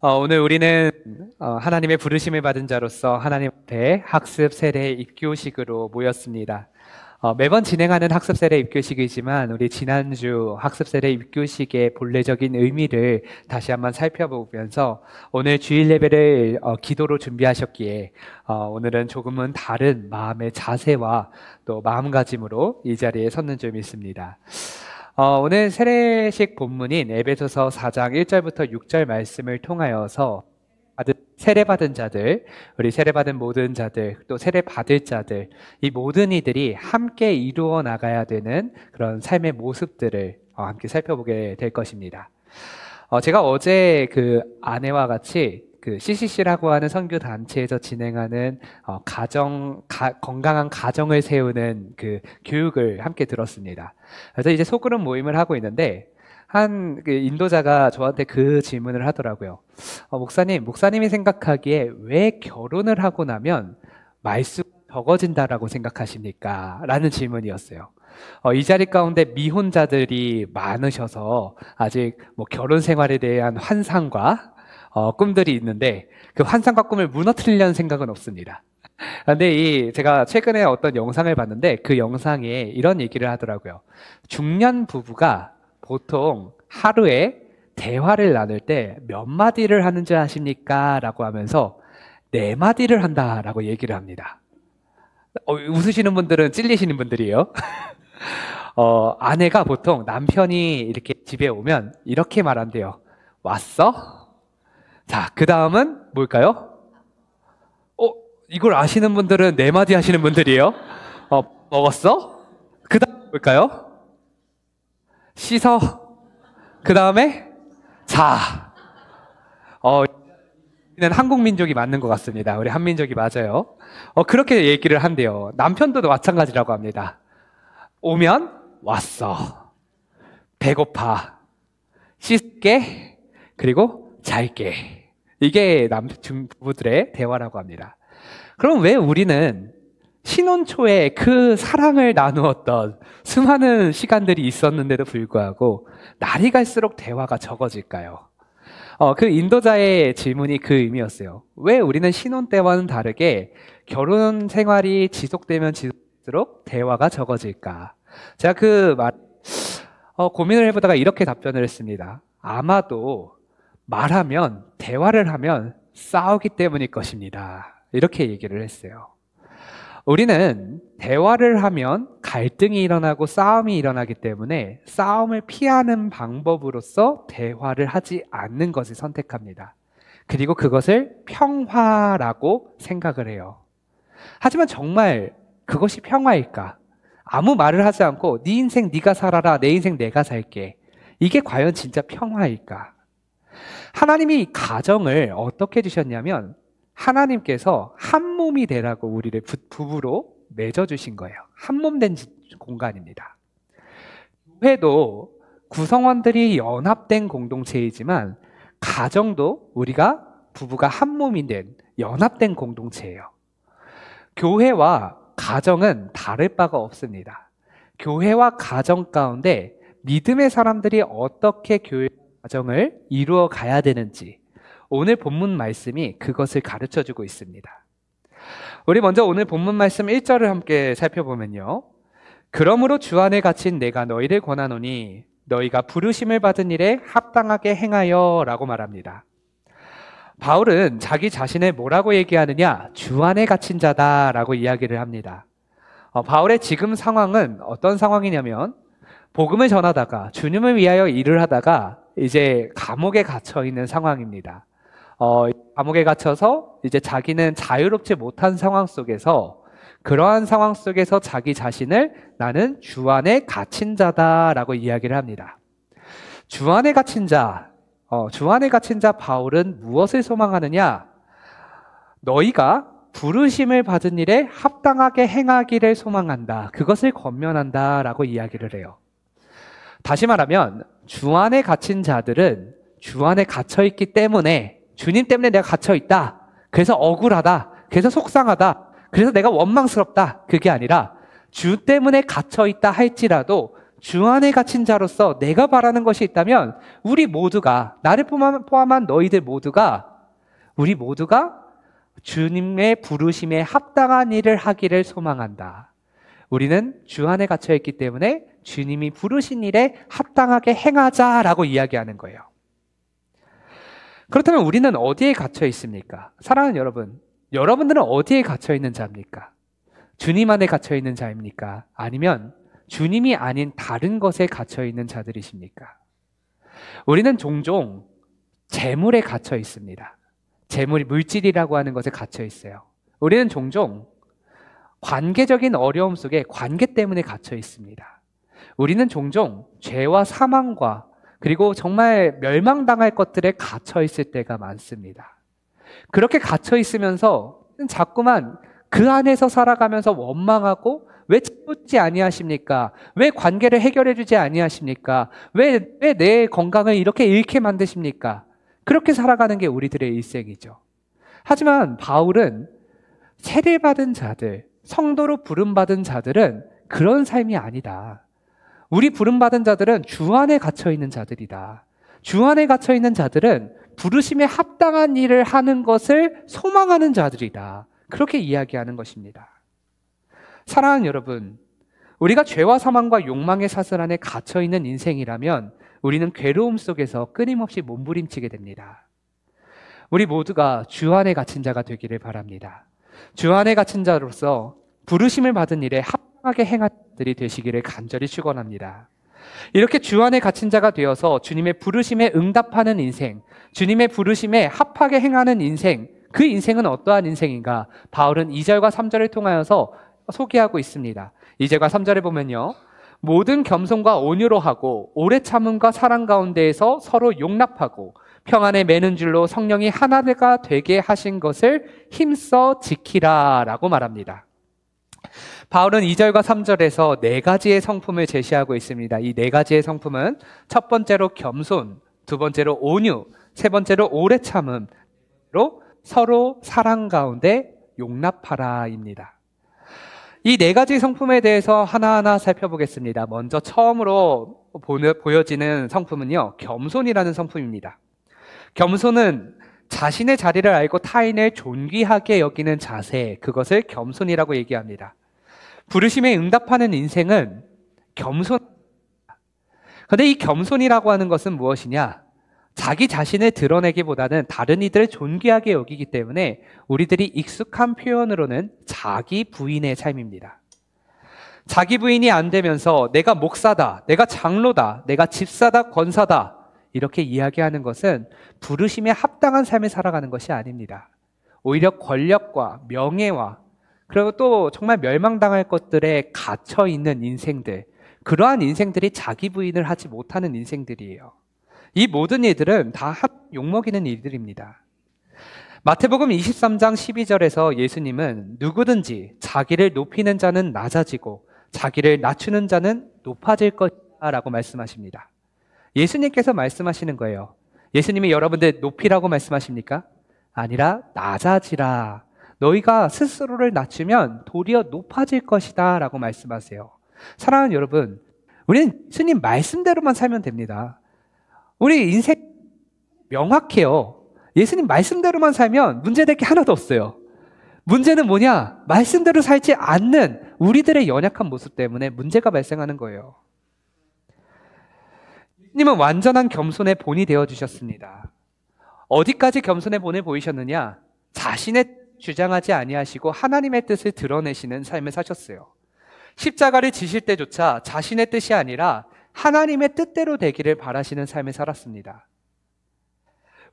오늘 우리는 하나님의 부르심을 받은 자로서 하나님 앞에 학습 세례 입교식으로 모였습니다. 매번 진행하는 학습 세례 입교식이지만 우리 지난주 학습 세례 입교식의 본래적인 의미를 다시 한번 살펴보면서 오늘 주일 예배를 기도로 준비하셨기에 오늘은 조금은 다른 마음의 자세와 또 마음가짐으로 이 자리에 섰는 줄 믿습니다. 오늘 세례식 본문인 에베소서 4장 1절부터 6절 말씀을 통하여서 세례받은 자들, 우리 세례받은 모든 자들, 또 세례받을 자들, 이 모든 이들이 함께 이루어 나가야 되는 그런 삶의 모습들을 함께 살펴보게 될 것입니다. 제가 어제 그 아내와 같이 그 CCC라고 하는 선교 단체에서 진행하는 건강한 가정을 세우는 그 교육을 함께 들었습니다. 그래서 이제 소그룹 모임을 하고 있는데 한 그 인도자가 저한테 그 질문을 하더라고요. 목사님이 생각하기에 왜 결혼을 하고 나면 말수가 적어진다라고 생각하십니까? 라는 질문이었어요. 이 자리 가운데 미혼자들이 많으셔서 아직 뭐 결혼 생활에 대한 환상과 꿈들이 있는데 그 환상과 꿈을 무너뜨리려는 생각은 없습니다. 근데 제가 최근에 어떤 영상을 봤는데 그 영상에 이런 얘기를 하더라고요. 중년 부부가 보통 하루에 대화를 나눌 때 몇 마디를 하는 줄 아십니까? 라고 하면서 4마디를 한다라고 얘기를 합니다. 웃으시는 분들은 찔리시는 분들이에요. 아내가 보통 남편이 이렇게 집에 오면 이렇게 말한대요. 왔어? 자, 그 다음은 뭘까요? 이걸 아시는 분들은 4마디 하시는 분들이에요. 먹었어? 그 다음 뭘까요? 씻어. 그 다음에 자. 우리는 한국 민족이 맞는 것 같습니다. 우리 한민족이 맞아요. 그렇게 얘기를 한대요. 남편도 마찬가지라고 합니다. 오면 왔어. 배고파. 씻게. 그리고 잘게. 이게 부부들의 대화라고 합니다. 그럼 왜 우리는 신혼 초에 그 사랑을 나누었던 수많은 시간들이 있었는데도 불구하고 날이 갈수록 대화가 적어질까요? 그 인도자의 질문이 그 의미였어요. 왜 우리는 신혼 때와는 다르게 결혼 생활이 지속되면 지속될수록 대화가 적어질까? 제가 고민을 해보다가 이렇게 답변을 했습니다. 아마도 대화를 하면 싸우기 때문일 것입니다. 이렇게 얘기를 했어요. 우리는 대화를 하면 갈등이 일어나고 싸움이 일어나기 때문에 싸움을 피하는 방법으로서 대화를 하지 않는 것을 선택합니다. 그리고 그것을 평화라고 생각을 해요. 하지만 정말 그것이 평화일까? 아무 말을 하지 않고 네 인생 네가 살아라, 내 인생 내가 살게. 이게 과연 진짜 평화일까? 하나님이 가정을 어떻게 주셨냐면 하나님께서 한 몸이 되라고 우리를 부부로 맺어주신 거예요. 한 몸 된 공간입니다. 교회도 구성원들이 연합된 공동체이지만 가정도 우리가 부부가 한 몸이 된 연합된 공동체예요. 교회와 가정은 다를 바가 없습니다. 교회와 가정 가운데 믿음의 사람들이 어떻게 교회 가정을 이루어 가야 되는지 오늘 본문 말씀이 그것을 가르쳐주고 있습니다. 우리 먼저 오늘 본문 말씀 1절을 함께 살펴보면요. 그러므로 주 안에 갇힌 내가 너희를 권하노니 너희가 부르심을 받은 일에 합당하게 행하여 라고 말합니다. 바울은 자기 자신을 뭐라고 얘기하느냐? 주 안에 갇힌 자다라고 이야기를 합니다. 바울의 지금 상황은 어떤 상황이냐면 복음을 전하다가 주님을 위하여 일을 하다가 이제 감옥에 갇혀 있는 상황입니다. 감옥에 갇혀서 이제 자기는 자유롭지 못한 상황 속에서 그러한 상황 속에서 자기 자신을 나는 주 안에 갇힌 자다라고 이야기를 합니다. 주 안에 갇힌 자 바울은 무엇을 소망하느냐? 너희가 부르심을 받은 일에 합당하게 행하기를 소망한다. 그것을 권면한다라고 이야기를 해요. 다시 말하면 주 안에 갇힌 자들은 주 안에 갇혀 있기 때문에 주님 때문에 내가 갇혀 있다. 그래서 억울하다. 그래서 속상하다. 그래서 내가 원망스럽다. 그게 아니라 주 때문에 갇혀 있다 할지라도 주 안에 갇힌 자로서 내가 바라는 것이 있다면 우리 모두가, 나를 포함한 너희들 모두가, 우리 모두가 주님의 부르심에 합당한 일을 하기를 소망한다. 우리는 주 안에 갇혀 있기 때문에 주님이 부르신 일에 합당하게 행하자라고 이야기하는 거예요. 그렇다면 우리는 어디에 갇혀 있습니까? 사랑하는 여러분, 여러분들은 어디에 갇혀 있는 자입니까? 주님 안에 갇혀 있는 자입니까? 아니면 주님이 아닌 다른 것에 갇혀 있는 자들이십니까? 우리는 종종 재물에 갇혀 있습니다. 재물이 물질이라고 하는 것에 갇혀 있어요. 우리는 종종 관계적인 어려움 속에 관계 때문에 갇혀 있습니다. 우리는 종종 죄와 사망과 그리고 정말 멸망당할 것들에 갇혀 있을 때가 많습니다. 그렇게 갇혀 있으면서 자꾸만 그 안에서 살아가면서 원망하고 왜 채우지 아니하십니까? 왜 관계를 해결해 주지 아니하십니까? 왜 내 건강을 이렇게 잃게 만드십니까? 그렇게 살아가는 게 우리들의 일생이죠. 하지만 바울은 세례받은 자들, 성도로 부름받은 자들은 그런 삶이 아니다. 우리 부름받은 자들은 주 안에 갇혀 있는 자들이다. 주 안에 갇혀 있는 자들은 부르심에 합당한 일을 하는 것을 소망하는 자들이다. 그렇게 이야기하는 것입니다. 사랑하는 여러분, 우리가 죄와 사망과 욕망의 사슬 안에 갇혀 있는 인생이라면 우리는 괴로움 속에서 끊임없이 몸부림치게 됩니다. 우리 모두가 주 안에 갇힌 자가 되기를 바랍니다. 주 안에 갇힌 자로서 부르심을 받은 일에 합당하게 행한 자들이 되시기를 간절히 축원합니다. 이렇게 주 안에 갇힌 자가 되어서 주님의 부르심에 응답하는 인생, 주님의 부르심에 합하게 행하는 인생, 그 인생은 어떠한 인생인가? 바울은 2절과 3절을 통하여서 소개하고 있습니다. 2절과 3절에 보면요, 모든 겸손과 온유로 하고 오래 참음과 사랑 가운데에서 서로 용납하고 평안에 매는 줄로 성령이 하나가 되게 하신 것을 힘써 지키라 라고 말합니다. 바울은 2절과 3절에서 네 가지의 성품을 제시하고 있습니다. 이 네 가지의 성품은 첫 번째로 겸손, 두 번째로 온유, 세 번째로 오래 참음로 서로 사랑 가운데 용납하라입니다. 이 네 가지 성품에 대해서 하나하나 살펴보겠습니다. 먼저 처음으로 보여지는 성품은요, 겸손이라는 성품입니다. 겸손은 자신의 자리를 알고 타인을 존귀하게 여기는 자세, 그것을 겸손이라고 얘기합니다. 부르심에 응답하는 인생은 겸손. 그런데 이 겸손이라고 하는 것은 무엇이냐? 자기 자신을 드러내기보다는 다른 이들을 존귀하게 여기기 때문에 우리들이 익숙한 표현으로는 자기 부인의 삶입니다. 자기 부인이 안 되면서 내가 목사다, 내가 장로다, 내가 집사다, 권사다 이렇게 이야기하는 것은 부르심에 합당한 삶을 살아가는 것이 아닙니다. 오히려 권력과 명예와 그리고 또 정말 멸망당할 것들에 갇혀 있는 인생들, 그러한 인생들이 자기 부인을 하지 못하는 인생들이에요. 이 모든 일들은 다 욕먹이는 일들입니다. 마태복음 23장 12절에서 예수님은 누구든지 자기를 높이는 자는 낮아지고 자기를 낮추는 자는 높아질 것이라고 말씀하십니다. 예수님께서 말씀하시는 거예요. 예수님이 여러분들 높이라고 말씀하십니까? 아니라 낮아지라. 너희가 스스로를 낮추면 도리어 높아질 것이다 라고 말씀하세요. 사랑하는 여러분, 우리는 예수님 말씀대로만 살면 됩니다. 우리 인생 명확해요. 예수님 말씀대로만 살면 문제될 게 하나도 없어요. 문제는 뭐냐? 말씀대로 살지 않는 우리들의 연약한 모습 때문에 문제가 발생하는 거예요. 예수님은 완전한 겸손의 본이 되어주셨습니다. 어디까지 겸손의 본을 보이셨느냐? 자신의 주장하지 아니하시고 하나님의 뜻을 드러내시는 삶을 사셨어요. 십자가를 지실 때조차 자신의 뜻이 아니라 하나님의 뜻대로 되기를 바라시는 삶을 살았습니다.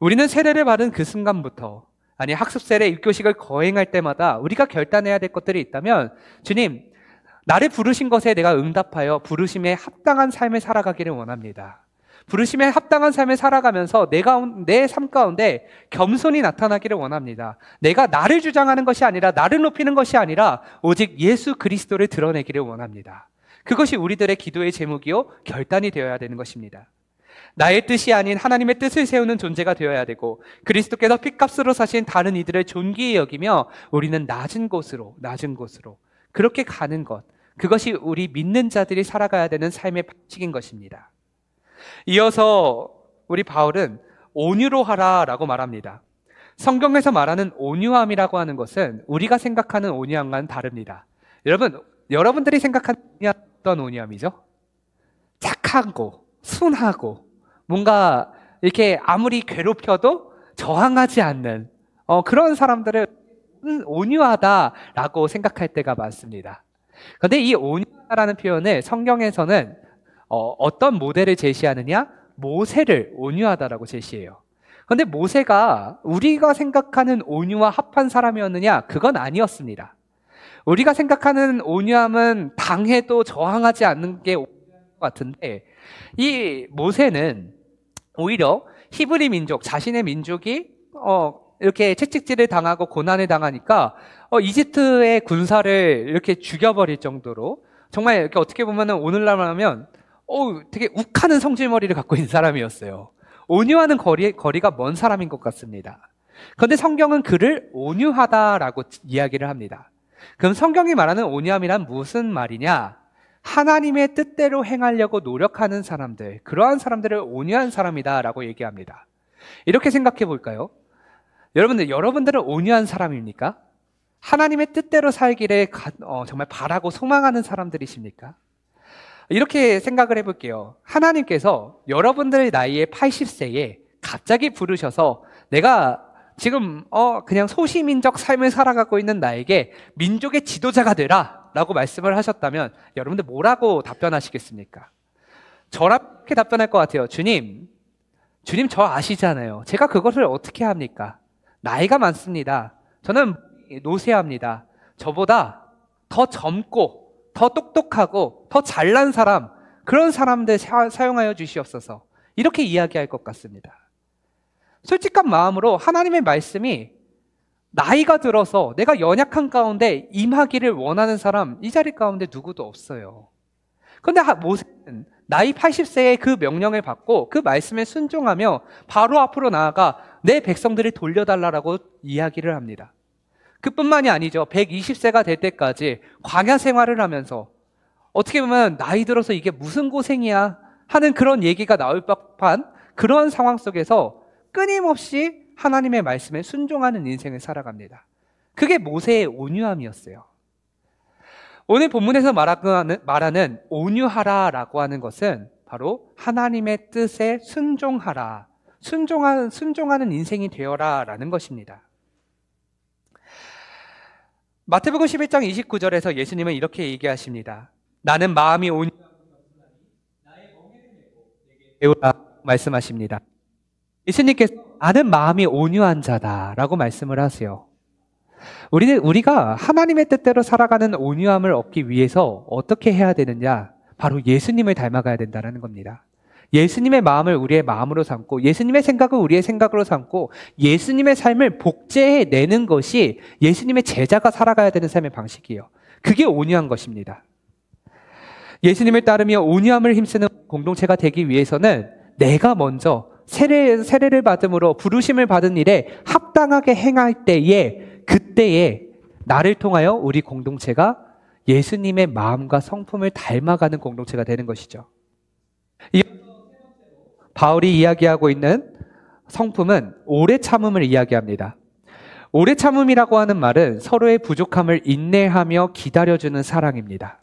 우리는 세례를 받은 그 순간부터, 아니 학습세례 1교식을 거행할 때마다 우리가 결단해야 될 것들이 있다면, 주님, 나를 부르신 것에 내가 응답하여 부르심에 합당한 삶을 살아가기를 원합니다. 부르심에 합당한 삶을 살아가면서 내 삶 가운데 겸손이 나타나기를 원합니다. 내가 나를 주장하는 것이 아니라, 나를 높이는 것이 아니라 오직 예수 그리스도를 드러내기를 원합니다. 그것이 우리들의 기도의 제목이요 결단이 되어야 되는 것입니다. 나의 뜻이 아닌 하나님의 뜻을 세우는 존재가 되어야 되고, 그리스도께서 핏값으로 사신 다른 이들을 존귀히 여기며 우리는 낮은 곳으로 그렇게 가는 것, 그것이 우리 믿는 자들이 살아가야 되는 삶의 방식인 것입니다. 이어서 우리 바울은 온유로 하라라고 말합니다. 성경에서 말하는 온유함이라고 하는 것은 우리가 생각하는 온유함과는 다릅니다. 여러분들이 생각하는 온유함은 어떤 온유함이죠? 착하고 순하고 뭔가 이렇게 아무리 괴롭혀도 저항하지 않는 그런 사람들을 온유하다라고 생각할 때가 많습니다. 그런데 이 온유하다라는 표현을 성경에서는 어떤 모델을 제시하느냐? 모세를 온유하다라고 제시해요. 그런데 모세가 우리가 생각하는 온유와 합한 사람이었느냐? 그건 아니었습니다. 우리가 생각하는 온유함은 당해도 저항하지 않는 게 온유한 것 같은데, 이 모세는 오히려 히브리 민족, 자신의 민족이 이렇게 채찍질을 당하고 고난을 당하니까 이집트의 군사를 이렇게 죽여버릴 정도로 정말 이렇게 어떻게 보면은 오늘날 하면 되게 욱하는 성질머리를 갖고 있는 사람이었어요. 온유하는 거리가 먼 사람인 것 같습니다. 그런데 성경은 그를 온유하다라고 이야기를 합니다. 그럼 성경이 말하는 온유함이란 무슨 말이냐? 하나님의 뜻대로 행하려고 노력하는 사람들, 그러한 사람들을 온유한 사람이다라고 얘기합니다. 이렇게 생각해 볼까요? 여러분들은 온유한 사람입니까? 하나님의 뜻대로 살기를 정말 바라고 소망하는 사람들이십니까? 이렇게 생각을 해볼게요. 하나님께서 여러분들의 나이에 80세에 갑자기 부르셔서 내가 지금 그냥 소시민족 삶을 살아가고 있는 나에게 민족의 지도자가 되라 라고 말씀을 하셨다면 여러분들 뭐라고 답변하시겠습니까? 저랑 이렇게 답변할 것 같아요. 주님 저 아시잖아요. 제가 그것을 어떻게 합니까? 나이가 많습니다. 저는 노쇠합니다. 저보다 더 젊고 더 똑똑하고 더 잘난 사람, 그런 사람들 사용하여 주시옵소서. 이렇게 이야기할 것 같습니다. 솔직한 마음으로 하나님의 말씀이 나이가 들어서 내가 연약한 가운데 임하기를 원하는 사람 이 자리 가운데 누구도 없어요. 그런데 모세는 나이 80세에 그 명령을 받고 그 말씀에 순종하며 바로 앞으로 나아가 내 백성들을 돌려달라고 이야기를 합니다. 그뿐만이 아니죠. 120세가 될 때까지 광야 생활을 하면서 어떻게 보면 나이 들어서 이게 무슨 고생이야 하는 그런 얘기가 나올 법한 그런 상황 속에서 끊임없이 하나님의 말씀에 순종하는 인생을 살아갑니다. 그게 모세의 온유함이었어요. 오늘 본문에서 말하는 온유하라라고 하는 것은 바로 하나님의 뜻에 순종하라, 순종하는 인생이 되어라라는 것입니다. 마태복음 11장 29절에서 예수님은 이렇게 얘기하십니다. 나는 마음이 온유하고 나의 멍에를 메고 내게 배우라 말씀하십니다. 예수님께서 나는 마음이 온유한 자다라고 말씀을 하세요. 우리가 하나님의 뜻대로 살아가는 온유함을 얻기 위해서 어떻게 해야 되느냐? 바로 예수님을 닮아가야 된다는 겁니다. 예수님의 마음을 우리의 마음으로 삼고 예수님의 생각을 우리의 생각으로 삼고 예수님의 삶을 복제해내는 것이 예수님의 제자가 살아가야 되는 삶의 방식이에요. 그게 온유한 것입니다. 예수님을 따르며 온유함을 힘쓰는 공동체가 되기 위해서는 내가 먼저 세례를 받음으로 부르심을 받은 일에 합당하게 행할 때에 그때에 나를 통하여 우리 공동체가 예수님의 마음과 성품을 닮아가는 공동체가 되는 것이죠. 바울이 이야기하고 있는 성품은 오래 참음을 이야기합니다. 오래 참음이라고 하는 말은 서로의 부족함을 인내하며 기다려주는 사랑입니다.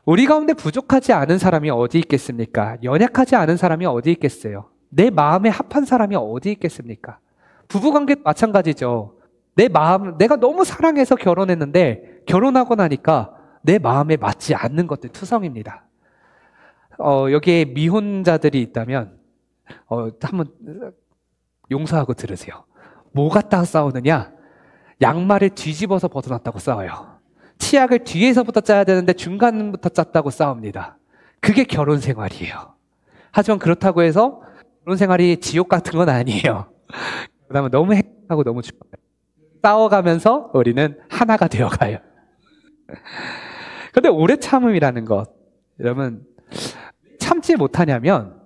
우리 가운데 부족하지 않은 사람이 어디 있겠습니까? 연약하지 않은 사람이 어디 있겠어요? 내 마음에 합한 사람이 어디 있겠습니까? 부부관계도 마찬가지죠. 내가 너무 사랑해서 결혼했는데 결혼하고 나니까 내 마음에 맞지 않는 것들 투성입니다. 여기에 미혼자들이 있다면 한번 용서하고 들으세요. 뭐 갖다가 싸우느냐? 양말을 뒤집어서 벗어났다고 싸워요. 치약을 뒤에서부터 짜야 되는데 중간부터 짰다고 싸웁니다. 그게 결혼 생활이에요. 하지만 그렇다고 해서 결혼 생활이 지옥 같은 건 아니에요. 그다음에 너무 행복하고 너무 좋아요. 싸워가면서 우리는 하나가 되어가요. 그런데 오래 참음이라는 것, 여러분 참지 못하냐면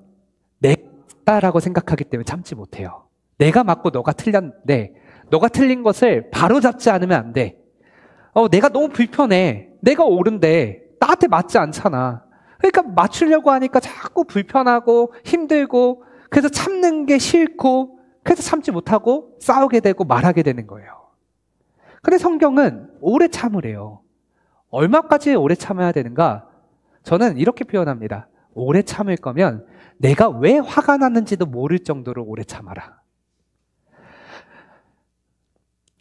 내가라고 생각하기 때문에 참지 못해요. 내가 맞고 너가 틀렸는데 너가 틀린 것을 바로 잡지 않으면 안 돼. 내가 너무 불편해. 내가 옳은데 나한테 맞지 않잖아. 그러니까 맞추려고 하니까 자꾸 불편하고 힘들고 그래서 참는 게 싫고 그래서 참지 못하고 싸우게 되고 말하게 되는 거예요. 근데 성경은 오래 참으래요. 얼마까지 오래 참아야 되는가? 저는 이렇게 표현합니다. 오래 참을 거면 내가 왜 화가 났는지도 모를 정도로 오래 참아라.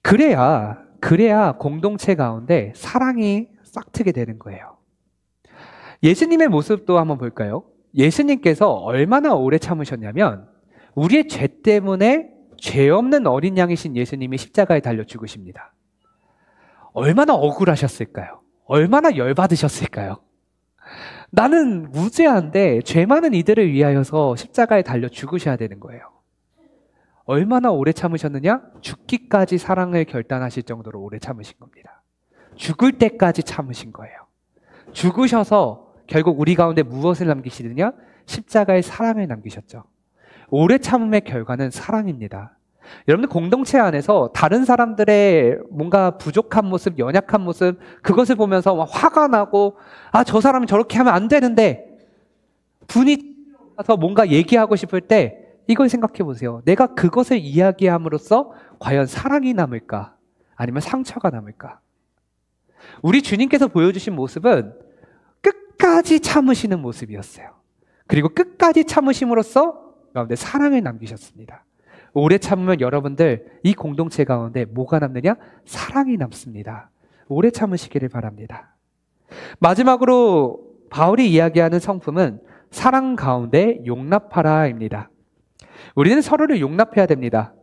그래야 공동체 가운데 사랑이 싹트게 되는 거예요. 예수님의 모습도 한번 볼까요? 예수님께서 얼마나 오래 참으셨냐면 우리의 죄 때문에 죄 없는 어린 양이신 예수님이 십자가에 달려 죽으십니다. 얼마나 억울하셨을까요? 얼마나 열받으셨을까요? 나는 무죄한데 죄 많은 이들을 위하여서 십자가에 달려 죽으셔야 되는 거예요. 얼마나 오래 참으셨느냐? 죽기까지 사랑을 결단하실 정도로 오래 참으신 겁니다. 죽을 때까지 참으신 거예요. 죽으셔서 결국 우리 가운데 무엇을 남기시느냐? 십자가의 사랑을 남기셨죠. 오래 참음의 결과는 사랑입니다. 여러분들 공동체 안에서 다른 사람들의 뭔가 부족한 모습, 연약한 모습 그것을 보면서 막 화가 나고 저 사람이 저렇게 하면 안 되는데 분이 나서 뭔가 얘기하고 싶을 때 이걸 생각해 보세요. 내가 그것을 이야기함으로써 과연 사랑이 남을까? 아니면 상처가 남을까? 우리 주님께서 보여주신 모습은 끝까지 참으시는 모습이었어요. 그리고 끝까지 참으심으로써 가운데 사랑을 남기셨습니다. 오래 참으면 여러분들 이 공동체 가운데 뭐가 남느냐? 사랑이 남습니다. 오래 참으시기를 바랍니다. 마지막으로 바울이 이야기하는 성품은 사랑 가운데 용납하라입니다. 우리는 서로를 용납해야 됩니다.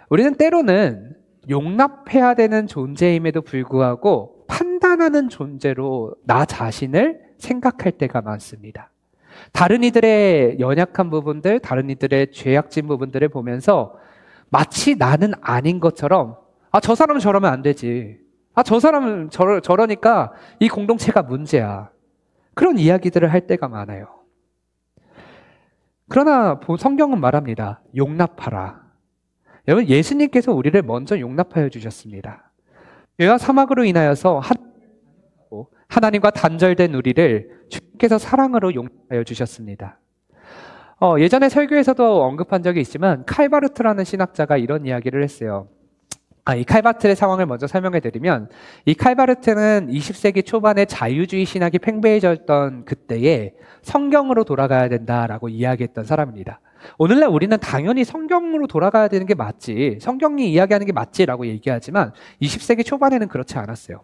우리는 때로는 용납해야 되는 존재임에도 불구하고 판단하는 존재로 나 자신을 생각할 때가 많습니다. 다른 이들의 연약한 부분들, 다른 이들의 죄악진 부분들을 보면서 마치 나는 아닌 것처럼 저 사람은 저러면 안 되지. 저 사람은 저러니까 이 공동체가 문제야. 그런 이야기들을 할 때가 많아요. 그러나 성경은 말합니다. 용납하라. 여러분, 예수님께서 우리를 먼저 용납하여 주셨습니다. 죄와 사막으로 인하여서 하나님과 단절된 우리를 주님께서 사랑으로 용납하여 주셨습니다. 예전에 설교에서도 언급한 적이 있지만 칼바르트라는 신학자가 이런 이야기를 했어요. 이 칼바르트의 상황을 먼저 설명해 드리면 이 칼바르트는 20세기 초반에 자유주의 신학이 팽배해졌던 그때에 성경으로 돌아가야 된다라고 이야기했던 사람입니다. 오늘날 우리는 당연히 성경으로 돌아가야 되는 게 맞지, 성경이 이야기하는 게 맞지라고 얘기하지만 20세기 초반에는 그렇지 않았어요.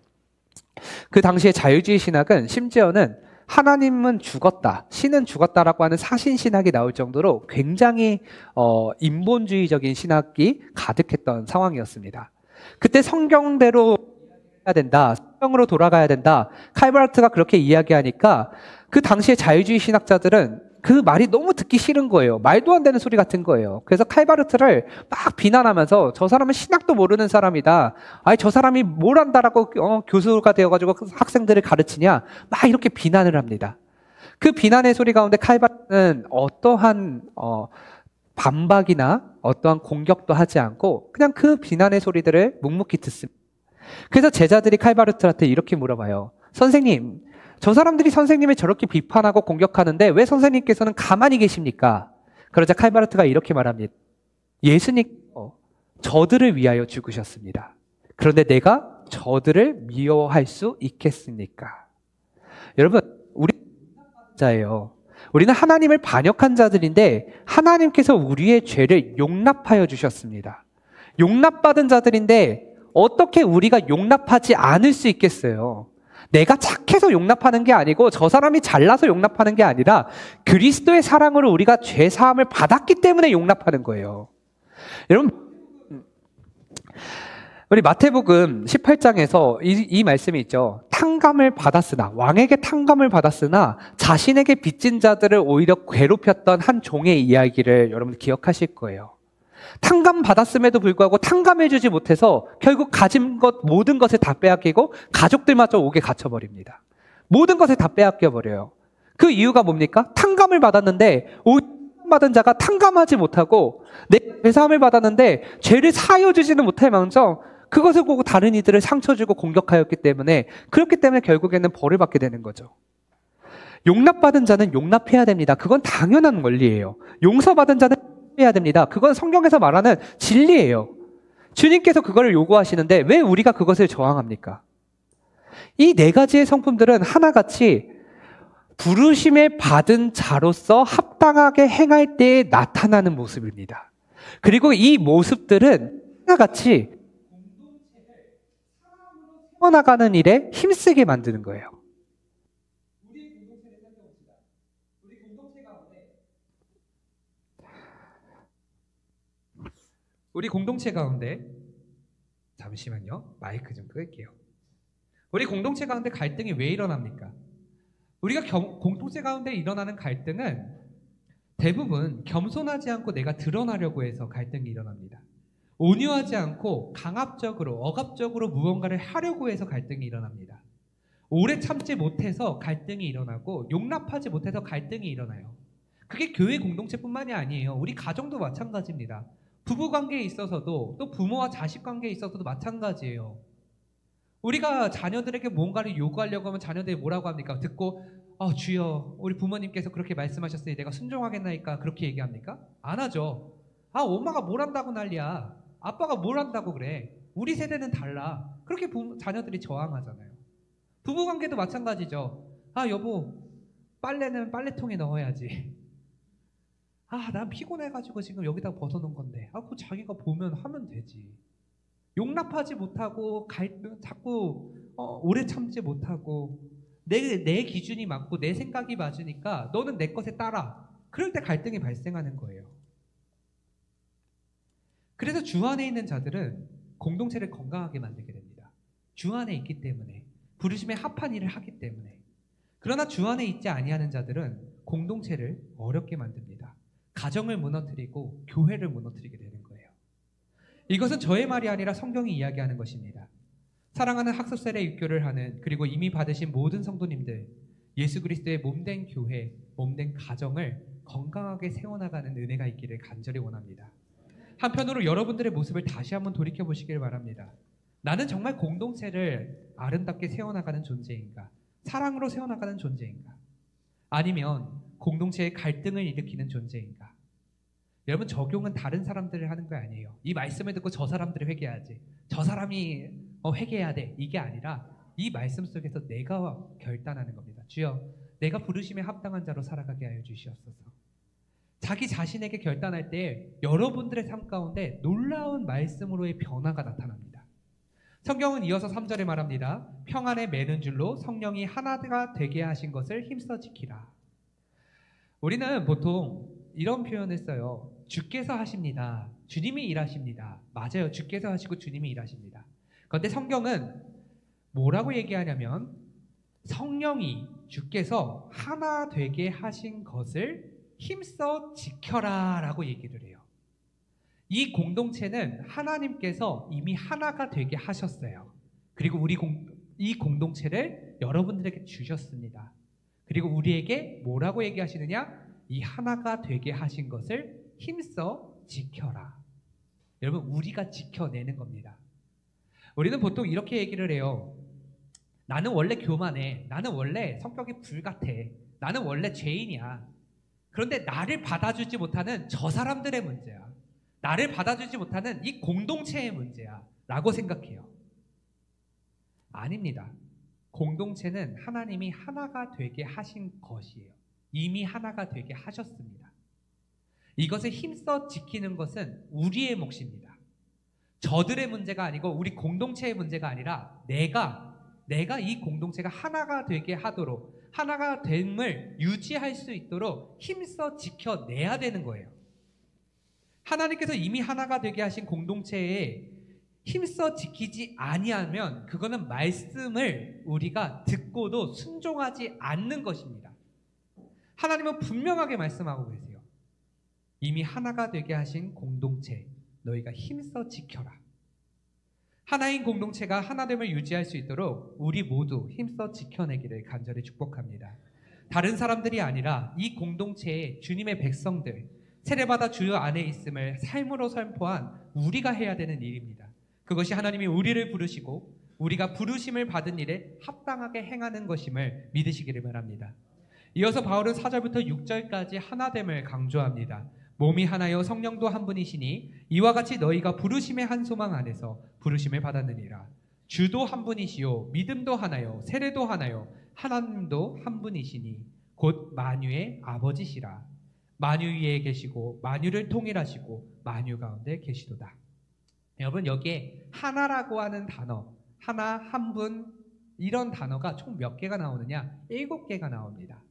그 당시에 자유주의 신학은 심지어는 하나님은 죽었다, 신은 죽었다라고 하는 사신신학이 나올 정도로 굉장히 인본주의적인 신학이 가득했던 상황이었습니다. 그때 성경대로 해야 된다, 성경으로 돌아가야 된다, 칼바르트가 그렇게 이야기하니까 그 당시에 자유주의 신학자들은 그 말이 너무 듣기 싫은 거예요. 말도 안 되는 소리 같은 거예요. 그래서 칼바르트를 막 비난하면서 저 사람은 신학도 모르는 사람이다. 저 사람이 뭘 안다라고 교수가 되어가지고 학생들을 가르치냐. 막 이렇게 비난을 합니다. 그 비난의 소리 가운데 칼바르트는 어떠한 반박이나 어떠한 공격도 하지 않고 그냥 그 비난의 소리들을 묵묵히 듣습니다. 그래서 제자들이 칼바르트한테 이렇게 물어봐요. 선생님, 저 사람들이 선생님을 저렇게 비판하고 공격하는데 왜 선생님께서는 가만히 계십니까? 그러자 칼바르트가 이렇게 말합니다. 예수님께서 저들을 위하여 죽으셨습니다. 그런데 내가 저들을 미워할 수 있겠습니까? 여러분, 우리는 자예요. 우리는 하나님을 반역한 자들인데 하나님께서 우리의 죄를 용납하여 주셨습니다. 용납받은 자들인데 어떻게 우리가 용납하지 않을 수 있겠어요? 내가 착해서 용납하는 게 아니고 저 사람이 잘나서 용납하는 게 아니라 그리스도의 사랑으로 우리가 죄 사함을 받았기 때문에 용납하는 거예요. 여러분, 우리 마태복음 18장에서 이 말씀이 있죠. 탕감을 받았으나, 왕에게 탕감을 받았으나 자신에게 빚진 자들을 오히려 괴롭혔던 한 종의 이야기를 여러분 기억하실 거예요. 탕감 받았음에도 불구하고 탕감해주지 못해서 결국 가진 것 모든 것을 다 빼앗기고 가족들마저 옥에 갇혀버립니다. 모든 것을 다 빼앗겨버려요. 그 이유가 뭡니까? 탕감을 받았는데 받은 자가 탕감하지 못하고 내 죄사함을 받았는데 죄를 사하여 주지는 못할 망정 그것을 보고 다른 이들을 상처 주고 공격하였기 때문에, 그렇기 때문에 결국에는 벌을 받게 되는 거죠. 용납받은 자는 용납해야 됩니다. 그건 당연한 원리예요. 용서받은 자는 해야 됩니다. 그건 성경에서 말하는 진리예요. 주님께서 그걸 요구하시는데 왜 우리가 그것을 저항합니까? 이 네 가지의 성품들은 하나같이 부르심에 받은 자로서 합당하게 행할 때에 나타나는 모습입니다. 그리고 이 모습들은 하나같이 공동체를 사람으로 세워나가는 일에 힘쓰게 만드는 거예요. 우리 공동체를 살펴봅시다. 우리 공동체 가운데 잠시만요. 마이크 좀 끌게요. 우리 공동체 가운데 갈등이 왜 일어납니까? 우리가 공동체 가운데 일어나는 갈등은 대부분 겸손하지 않고 내가 드러나려고 해서 갈등이 일어납니다. 온유하지 않고 강압적으로, 억압적으로 무언가를 하려고 해서 갈등이 일어납니다. 오래 참지 못해서 갈등이 일어나고 용납하지 못해서 갈등이 일어나요. 그게 교회 공동체뿐만이 아니에요. 우리 가정도 마찬가지입니다. 부부관계에 있어서도, 또 부모와 자식 관계에 있어서도 마찬가지예요. 우리가 자녀들에게 뭔가를 요구하려고 하면 자녀들이 뭐라고 합니까? 듣고 주여 우리 부모님께서 그렇게 말씀하셨으니 내가 순종하겠나이까 그렇게 얘기합니까? 안 하죠. 엄마가 뭘 한다고 난리야. 아빠가 뭘 한다고 그래. 우리 세대는 달라. 그렇게 자녀들이 저항하잖아요. 부부관계도 마찬가지죠. 여보 빨래는 빨래통에 넣어야지. 난 피곤해가지고 지금 여기다 벗어놓은 건데 그거 자기가 보면 하면 되지. 용납하지 못하고 자꾸 오래 참지 못하고 내 기준이 맞고 내 생각이 맞으니까 너는 내 것에 따라. 그럴 때 갈등이 발생하는 거예요. 그래서 주 안에 있는 자들은 공동체를 건강하게 만들게 됩니다. 주 안에 있기 때문에, 부르심에 합한 일을 하기 때문에. 그러나 주 안에 있지 아니하는 자들은 공동체를 어렵게 만듭니다. 가정을 무너뜨리고 교회를 무너뜨리게 되는 거예요. 이것은 저의 말이 아니라 성경이 이야기하는 것입니다. 사랑하는 학습세례 육교를 하는, 그리고 이미 받으신 모든 성도님들, 예수 그리스도의 몸된 교회, 몸된 가정을 건강하게 세워나가는 은혜가 있기를 간절히 원합니다. 한편으로 여러분들의 모습을 다시 한번 돌이켜보시길 바랍니다. 나는 정말 공동체를 아름답게 세워나가는 존재인가? 사랑으로 세워나가는 존재인가? 아니면 공동체의 갈등을 일으키는 존재인가? 여러분, 적용은 다른 사람들을 하는 거 아니에요. 이 말씀을 듣고 저 사람들이 회개해야지, 저 사람이 회개해야 돼, 이게 아니라 이 말씀 속에서 내가 결단하는 겁니다. 주여, 내가 부르심에 합당한 자로 살아가게 하여 주시옵소서. 자기 자신에게 결단할 때 여러분들의 삶 가운데 놀라운 말씀으로의 변화가 나타납니다. 성경은 이어서 3절에 말합니다. 평안에 매는 줄로 성령이 하나가 되게 하신 것을 힘써 지키라. 우리는 보통 이런 표현을 써요. 주께서 하십니다. 주님이 일하십니다. 맞아요. 주께서 하시고 주님이 일하십니다. 그런데 성경은 뭐라고 얘기하냐면 성령이, 주께서 하나 되게 하신 것을 힘써 지켜라 라고 얘기를 해요. 이 공동체는 하나님께서 이미 하나가 되게 하셨어요. 그리고 이 공동체를 여러분들에게 주셨습니다. 그리고 우리에게 뭐라고 얘기하시느냐? 이 하나가 되게 하신 것을 힘써 지켜라. 여러분, 우리가 지켜내는 겁니다. 우리는 보통 이렇게 얘기를 해요. 나는 원래 교만해. 나는 원래 성격이 불같아. 나는 원래 죄인이야. 그런데 나를 받아주지 못하는 저 사람들의 문제야. 나를 받아주지 못하는 이 공동체의 문제야 라고 생각해요. 아닙니다. 공동체는 하나님이 하나가 되게 하신 것이에요. 이미 하나가 되게 하셨습니다. 이것을 힘써 지키는 것은 우리의 몫입니다. 저들의 문제가 아니고 우리 공동체의 문제가 아니라 내가 이 공동체가 하나가 되게 하도록, 하나가 됨을 유지할 수 있도록 힘써 지켜내야 되는 거예요. 하나님께서 이미 하나가 되게 하신 공동체에 힘써 지키지 아니하면 그거는 말씀을 우리가 듣고도 순종하지 않는 것입니다. 하나님은 분명하게 말씀하고 계세요. 이미 하나가 되게 하신 공동체, 너희가 힘써 지켜라. 하나인 공동체가 하나됨을 유지할 수 있도록 우리 모두 힘써 지켜내기를 간절히 축복합니다. 다른 사람들이 아니라 이 공동체의 주님의 백성들, 세례받아 주 안에 있음을 삶으로 선포한 우리가 해야 되는 일입니다. 그것이 하나님이 우리를 부르시고 우리가 부르심을 받은 일에 합당하게 행하는 것임을 믿으시기를 바랍니다. 이어서 바울은 4절부터 6절까지 하나됨을 강조합니다. 몸이 하나요 성령도 한 분이시니 이와 같이 너희가 부르심의 한 소망 안에서 부르심을 받았느니라. 주도 한 분이시요 믿음도 하나요 세례도 하나요 하나님도 한 분이시니 곧 만유의 아버지시라. 만유 위에 계시고 만유를 통일하시고 만유 가운데 계시도다. 여러분 여기에 하나라고 하는 단어 하나 한 분 이런 단어가 총 몇 개가 나오느냐 7개가 나옵니다.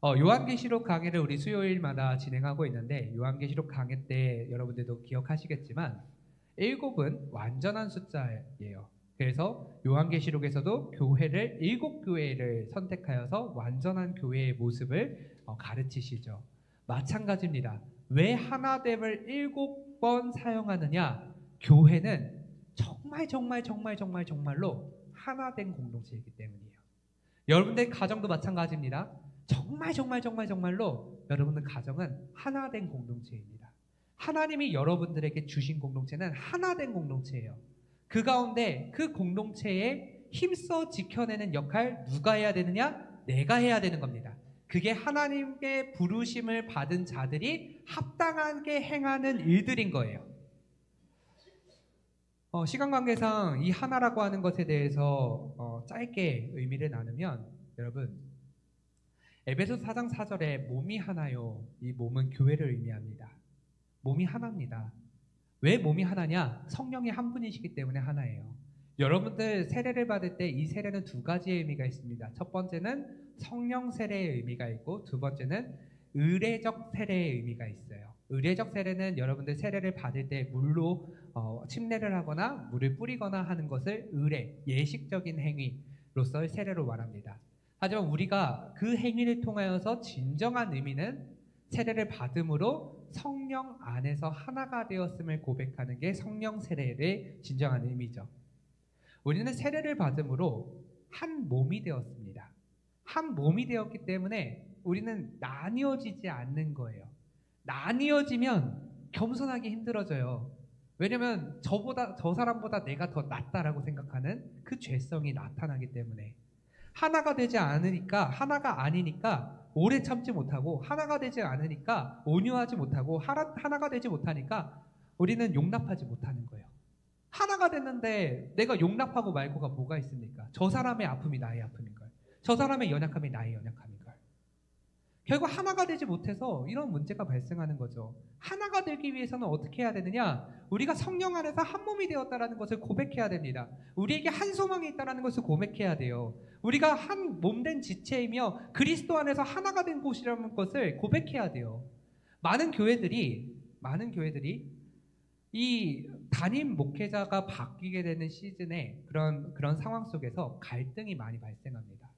요한계시록 강의를 우리 수요일마다 진행하고 있는데 요한계시록 강의 때 여러분들도 기억하시겠지만 7은 완전한 숫자예요. 그래서 요한계시록에서도 교회를 7교회를 선택하여서 완전한 교회의 모습을 가르치시죠. 마찬가지입니다. 왜 하나됨을 7번 사용하느냐? 교회는 정말로 하나된 공동체이기 때문이에요. 여러분들 가정도 마찬가지입니다. 정말로 여러분들 가정은 하나된 공동체입니다. 하나님이 여러분들에게 주신 공동체는 하나된 공동체예요. 그 가운데 그 공동체에 힘써 지켜내는 역할 누가 해야 되느냐? 내가 해야 되는 겁니다. 그게 하나님께 부르심을 받은 자들이 합당하게 행하는 일들인 거예요. 시간 관계상 이 하나라고 하는 것에 대해서 짧게 의미를 나누면 여러분 에베소서 4장 4절에 몸이 하나요. 이 몸은 교회를 의미합니다. 몸이 하나입니다. 왜 몸이 하나냐? 성령이 한 분이시기 때문에 하나예요. 여러분들 세례를 받을 때 이 세례는 두 가지의 의미가 있습니다. 첫 번째는 성령 세례의 의미가 있고 두 번째는 의례적 세례의 의미가 있어요. 의례적 세례는 여러분들 세례를 받을 때 물로 침례를 하거나 물을 뿌리거나 하는 것을 의례, 예식적인 행위로서 세례로 말합니다. 하지만 우리가 그 행위를 통하여서 진정한 의미는 세례를 받음으로 성령 안에서 하나가 되었음을 고백하는 게 성령 세례의 진정한 의미죠. 우리는 세례를 받음으로 한 몸이 되었습니다. 한 몸이 되었기 때문에 우리는 나뉘어지지 않는 거예요. 나뉘어지면 겸손하기 힘들어져요. 왜냐면 저 사람보다 내가 더 낫다라고 생각하는 그 죄성이 나타나기 때문에 하나가 되지 않으니까 하나가 아니니까 오래 참지 못하고 하나가 되지 않으니까 온유하지 못하고 하나가 되지 못하니까 우리는 용납하지 못하는 거예요. 하나가 됐는데 내가 용납하고 말고가 뭐가 있습니까? 저 사람의 아픔이 나의 아픔인걸. 저 사람의 연약함이 나의 연약함인걸. 결국 하나가 되지 못해서 이런 문제가 발생하는 거죠. 하나가 되기 위해서는 어떻게 해야 되느냐? 우리가 성령 안에서 한 몸이 되었다는 것을 고백해야 됩니다. 우리에게 한 소망이 있다는 것을 고백해야 돼요. 우리가 한 몸된 지체이며 그리스도 안에서 하나가 된 곳이라는 것을 고백해야 돼요. 많은 교회들이 이 담임 목회자가 바뀌게 되는 시즌에 그런 상황 속에서 갈등이 많이 발생합니다.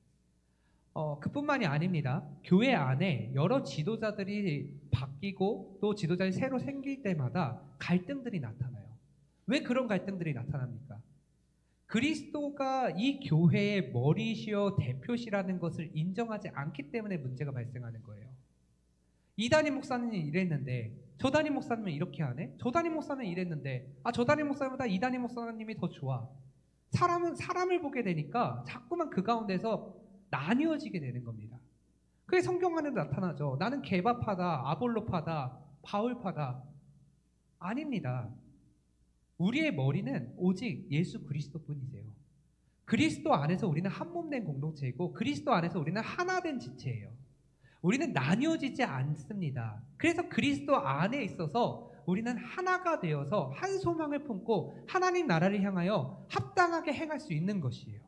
그뿐만이 아닙니다. 교회 안에 여러 지도자들이 바뀌고 또 지도자들이 새로 생길 때마다 갈등들이 나타나요. 왜 그런 갈등들이 나타납니까? 그리스도가 이 교회의 머리시여 대표시라는 것을 인정하지 않기 때문에 문제가 발생하는 거예요. 이 담임 목사는 이랬는데 저 담임 목사님은 이렇게 하네? 저 담임 목사는 이랬는데 저 담임 목사님보다 이 담임 목사님이 더 좋아. 사람은 사람을 보게 되니까 자꾸만 그 가운데서 나뉘어지게 되는 겁니다. 그게 성경 안에도 나타나죠. 나는 게바파다, 아볼로파다, 바울파다. 아닙니다. 우리의 머리는 오직 예수 그리스도뿐이세요. 그리스도 안에서 우리는 한 몸된 공동체이고 그리스도 안에서 우리는 하나된 지체예요. 우리는 나뉘어지지 않습니다. 그래서 그리스도 안에 있어서 우리는 하나가 되어서 한 소망을 품고 하나님 나라를 향하여 합당하게 행할 수 있는 것이에요.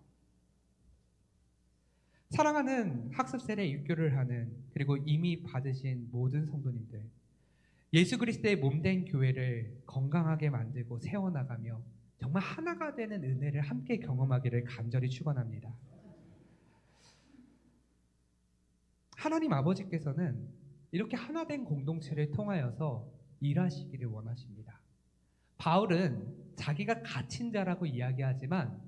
사랑하는 학습 세례 입교를 하는 그리고 이미 받으신 모든 성도님들, 예수 그리스도의 몸된 교회를 건강하게 만들고 세워나가며 정말 하나가 되는 은혜를 함께 경험하기를 간절히 축원합니다. 하나님 아버지께서는 이렇게 하나된 공동체를 통하여서 일하시기를 원하십니다. 바울은 자기가 갇힌 자라고 이야기하지만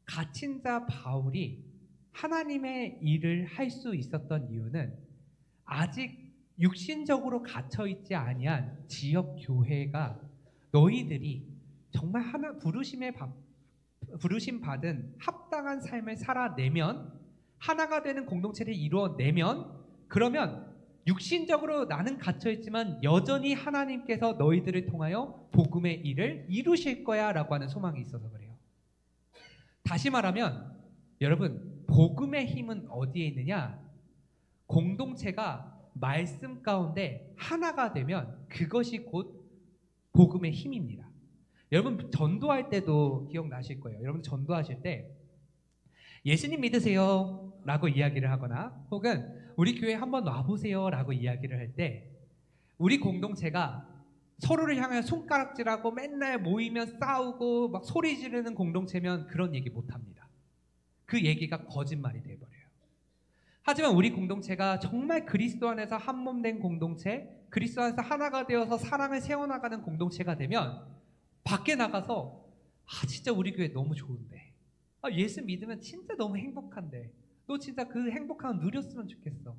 갇힌 자 바울이 하나님의 일을 할 수 있었던 이유는 아직 육신적으로 갇혀있지 아니한 지역 교회가 너희들이 정말 부르심 받은 합당한 삶을 살아내면, 하나가 되는 공동체를 이루어내면, 그러면 육신적으로 나는 갇혀있지만 여전히 하나님께서 너희들을 통하여 복음의 일을 이루실 거야 라고 하는 소망이 있어서 그래요. 다시 말하면 여러분, 복음의 힘은 어디에 있느냐? 공동체가 말씀 가운데 하나가 되면 그것이 곧 복음의 힘입니다. 여러분, 전도할 때도 기억나실 거예요. 여러분, 전도하실 때 예수님 믿으세요 라고 이야기를 하거나, 혹은 우리 교회 한번 와보세요 라고 이야기를 할 때, 우리 공동체가 서로를 향하여 손가락질하고 맨날 모이면 싸우고 막 소리 지르는 공동체면 그런 얘기 못합니다. 그 얘기가 거짓말이 돼버려요. 하지만 우리 공동체가 정말 그리스도 안에서 한 몸 된 공동체, 그리스도 안에서 하나가 되어서 사랑을 세워나가는 공동체가 되면 밖에 나가서 진짜 우리 교회 너무 좋은데, 예수 믿으면 진짜 너무 행복한데, 너 진짜 그 행복함을 누렸으면 좋겠어.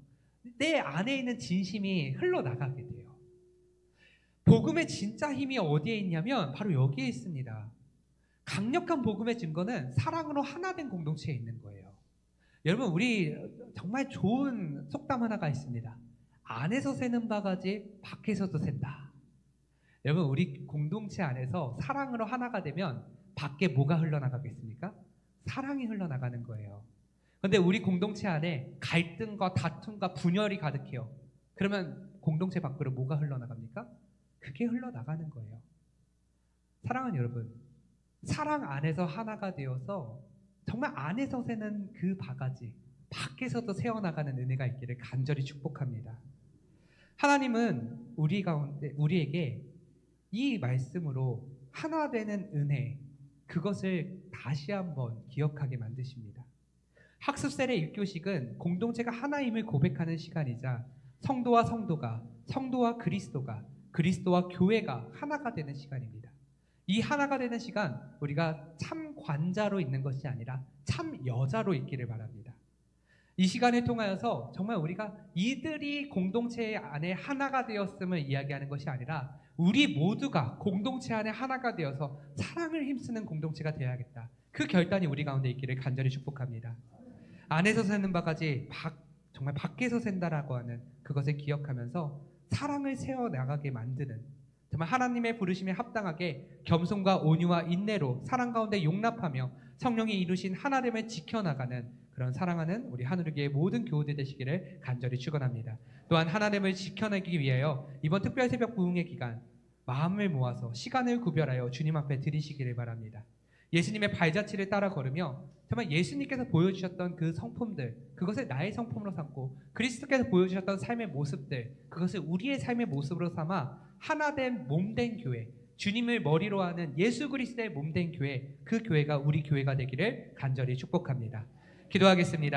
내 안에 있는 진심이 흘러나가게 돼요. 복음의 진짜 힘이 어디에 있냐면 바로 여기에 있습니다. 강력한 복음의 증거는 사랑으로 하나 된 공동체에 있는 거예요. 여러분, 우리 정말 좋은 속담 하나가 있습니다. 안에서 새는 바가지 밖에서도 샌다. 여러분, 우리 공동체 안에서 사랑으로 하나가 되면 밖에 뭐가 흘러나가겠습니까? 사랑이 흘러나가는 거예요. 그런데 우리 공동체 안에 갈등과 다툼과 분열이 가득해요. 그러면 공동체 밖으로 뭐가 흘러나갑니까? 그게 흘러나가는 거예요. 사랑하는 여러분, 사랑 안에서 하나가 되어서 정말 안에서 새는 그 바가지, 밖에서도 새어나가는 은혜가 있기를 간절히 축복합니다. 하나님은 우리에게 이 말씀으로 하나 되는 은혜, 그것을 다시 한번 기억하게 만드십니다. 학습셀의 1교식은 공동체가 하나임을 고백하는 시간이자 성도와 성도가, 성도와 그리스도가, 그리스도와 교회가 하나가 되는 시간입니다. 이 하나가 되는 시간, 우리가 참 관자로 있는 것이 아니라 참 여자로 있기를 바랍니다. 이 시간을 통하여서 정말 우리가 이들이 공동체 안에 하나가 되었음을 이야기하는 것이 아니라 우리 모두가 공동체 안에 하나가 되어서 사랑을 힘쓰는 공동체가 되어야겠다. 그 결단이 우리 가운데 있기를 간절히 축복합니다. 안에서 새는 바가지 정말 밖에서 샌다라고 하는 그것을 기억하면서 사랑을 세워나가게 만드는, 정말 하나님의 부르심에 합당하게 겸손과 온유와 인내로 사랑 가운데 용납하며 성령이 이루신 하나됨을 지켜나가는 그런 사랑하는 우리 하늘교회의 모든 교우들 되시기를 간절히 축원합니다. 또한 하나됨을 지켜내기 위하여 이번 특별 새벽 부흥의 기간 마음을 모아서 시간을 구별하여 주님 앞에 드리시기를 바랍니다. 예수님의 발자취를 따라 걸으며 정말 예수님께서 보여주셨던 그 성품들, 그것을 나의 성품으로 삼고 그리스도께서 보여주셨던 삶의 모습들, 그것을 우리의 삶의 모습으로 삼아 하나된 몸된 교회, 주님을 머리로 하는 예수 그리스도의 몸된 교회, 그 교회가 우리 교회가 되기를 간절히 축복합니다. 기도하겠습니다.